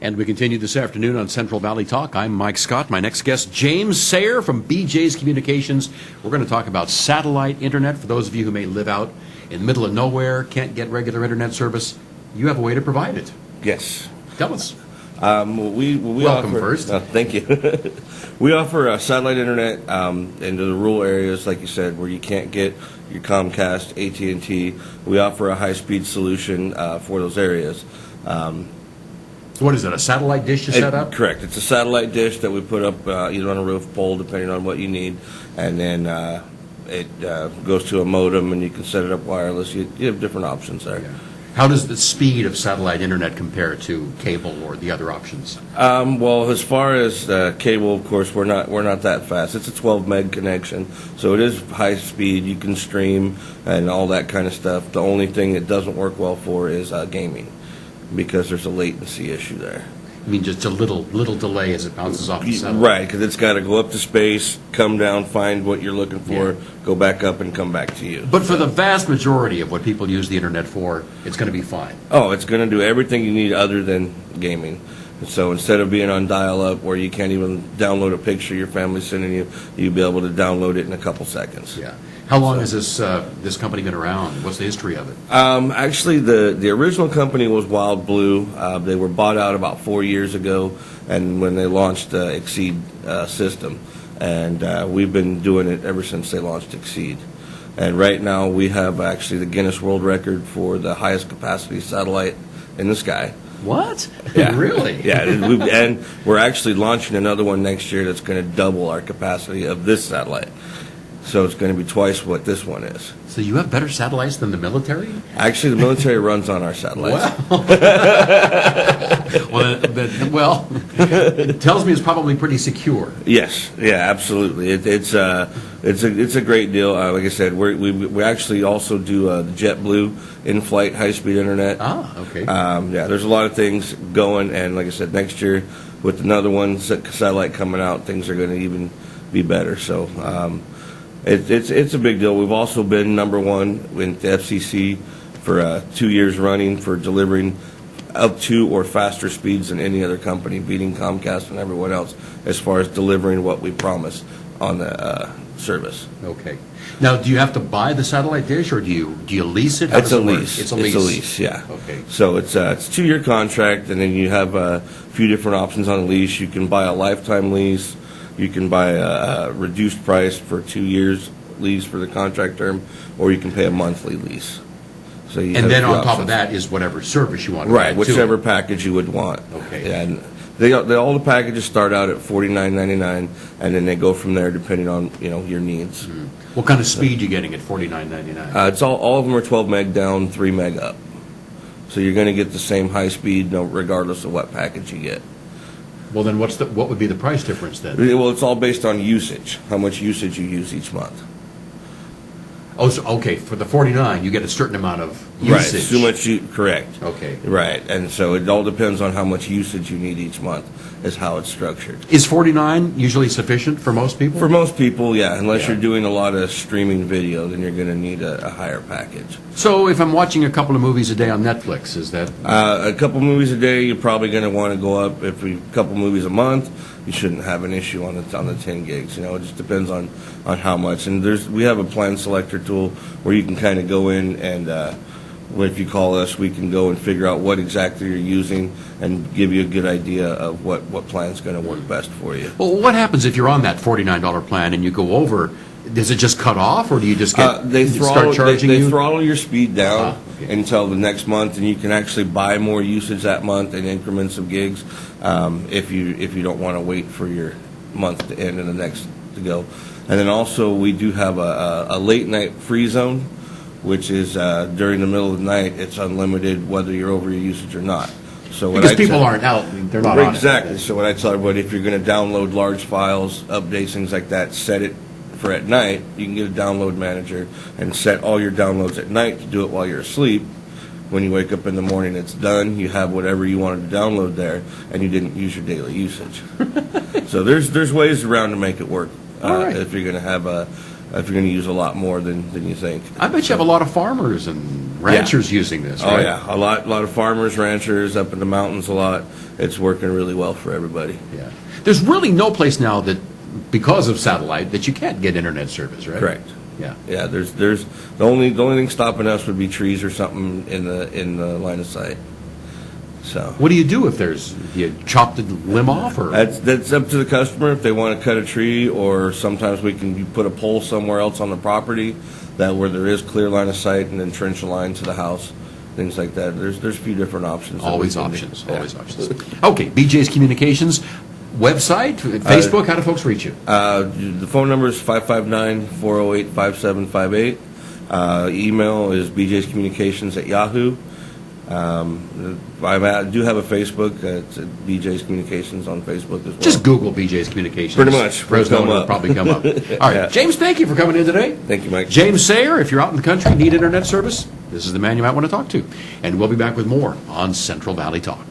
And we continue this afternoon on Central Valley Talk. I'm Mike Scott. My next guest, James Sayre from BJ's Communications. We're going to talk about satellite internet. For those of you who may live out in the middle of nowhere, can't get regular internet service, you have a way to provide it. Yes. Tell us. We Welcome offer, first. Thank you. We offer satellite internet into the rural areas, like you said, where you can't get your Comcast, AT&T. We offer a high-speed solution for those areas. What is it, a satellite dish you set up? Correct. It's a satellite dish that we put up either on a roof pole, depending on what you need, and then it goes to a modem, and you can set it up wireless. You have different options there. Yeah. How does the speed of satellite internet compare to cable or the other options? Well, as far as cable, of course, we're not that fast. It's a 12 meg connection, so it is high speed. You can stream and all that kind of stuff. The only thing it doesn't work well for is gaming, because there's a latency issue there. I mean, just a little delay as it bounces off the satellite. Right, because it's got to go up to space, come down, find what you're looking for, go back up, and come back to you. But for the vast majority of what people use the internet for, it's going to be fine. Oh, it's going to do everything you need other than gaming. So instead of being on dial-up where you can't even download a picture your family's sending you, you'll be able to download it in a couple seconds. Yeah. How long has this company been around? What's the history of it? Actually, the original company was Wild Blue. They were bought out about 4 years ago, and when they launched Exceed system, and we've been doing it ever since they launched Exceed. And right now, we have actually the Guinness World Record for the highest capacity satellite in the sky. What? Yeah. Really? Yeah, and we're actually launching another one next year that's going to double our capacity of this satellite. So it's going to be twice what this one is. So you have better satellites than the military? Actually, the military runs on our satellites. Well, it tells me it's probably pretty secure. Yes, yeah, absolutely. It's a great deal. Like I said, we actually also do the JetBlue in-flight high-speed internet. Ah, okay. Yeah, there's a lot of things going, and like I said, next year with another one satellite coming out, things are going to even be better. So. It's a big deal. We've also been number one with the FCC for 2 years running for delivering up to or faster speeds than any other company, beating Comcast and everyone else as far as delivering what we promised on the service. Okay. Now, do you have to buy the satellite dish, or do you lease it? It's a lease. It's a lease. Yeah. Okay. So it's a 2-year contract, and then you have a few different options on a lease. You can buy a lifetime lease. You can buy a reduced price for 2 years lease for the contract term, or you can pay a monthly lease. So you and then on top of that is whatever service you want to right, add whichever to it. Package you would want. Okay. Yeah, and all the packages start out at $49.99, and then they go from there depending on your needs. Mm-hmm. What kind of speed are you getting at $49.99? It's all of them are 12 meg down, 3 meg up. So you're going to get the same high speed regardless of what package you get. Well, then what would be the price difference then? Well, it's all based on usage, how much usage you use each month. Oh, so, okay. For the $49, you get a certain amount of usage. Right, so much correct. Okay. Right, and so it all depends on how much usage you need each month is how it's structured. Is $49 usually sufficient for most people? For most people, yeah, unless Yeah. you're doing a lot of streaming video, then you're going to need a higher package. So if I'm watching a couple of movies a day on Netflix, is that... A couple movies a day, you're probably going to want to go up. If a couple movies a month, you shouldn't have an issue on the 10 gigs. It just depends on how much. And we have a plan selector tool where you can kind of go in and if you call us, we can go and figure out what exactly you're using and give you a good idea of what plan's going to work best for you. Well, what happens if you're on that $49 plan and you go over? Does it just cut off, or do you just start charging you? They throttle your speed down Okay. until the next month, and you can actually buy more usage that month in increments of gigs if you don't want to wait for your month to end and the next to go. And then also we do have a late night free zone, which is during the middle of the night. It's unlimited whether you're over your usage or not. So because people aren't out, they're not on it. Exactly. So what I tell everybody, if you're going to download large files, updates, things like that, set it for at night. You can get a download manager and set all your downloads at night to do it while you're asleep. When you wake up in the morning, it's done. You have whatever you wanted to download there, and you didn't use your daily usage. So there's ways around to make it work Right. if you're going to use a lot more than you think. I bet you have a lot of farmers and ranchers using this, right? Oh yeah, a lot of farmers, ranchers up in the mountains. A lot. It's working really well for everybody. Yeah. There's really no place now that, because of satellite, that you can't get internet service, right? Correct. Yeah. Yeah. There's the only thing stopping us would be trees or something in the line of sight. So. What do you do if you chop the limb off, or? That's up to the customer if they want to cut a tree, or sometimes we can put a pole somewhere else on the property where there is clear line of sight, and then trench a line to the house, things like that. There's a few different options. Always options. Always options. Okay, BJ's Communications website, Facebook. How do folks reach you? The phone number is 559-408-5758. Email is bjscommunications@yahoo. I do have a Facebook. It's BJ's Communications on Facebook as well. Just Google BJ's Communications. Pretty much. Fresno will probably come up. All right, Yeah. James, thank you for coming in today. Thank you, Mike. James Sayre, if you're out in the country, need internet service, this is the man you might want to talk to. And we'll be back with more on Central Valley Talk.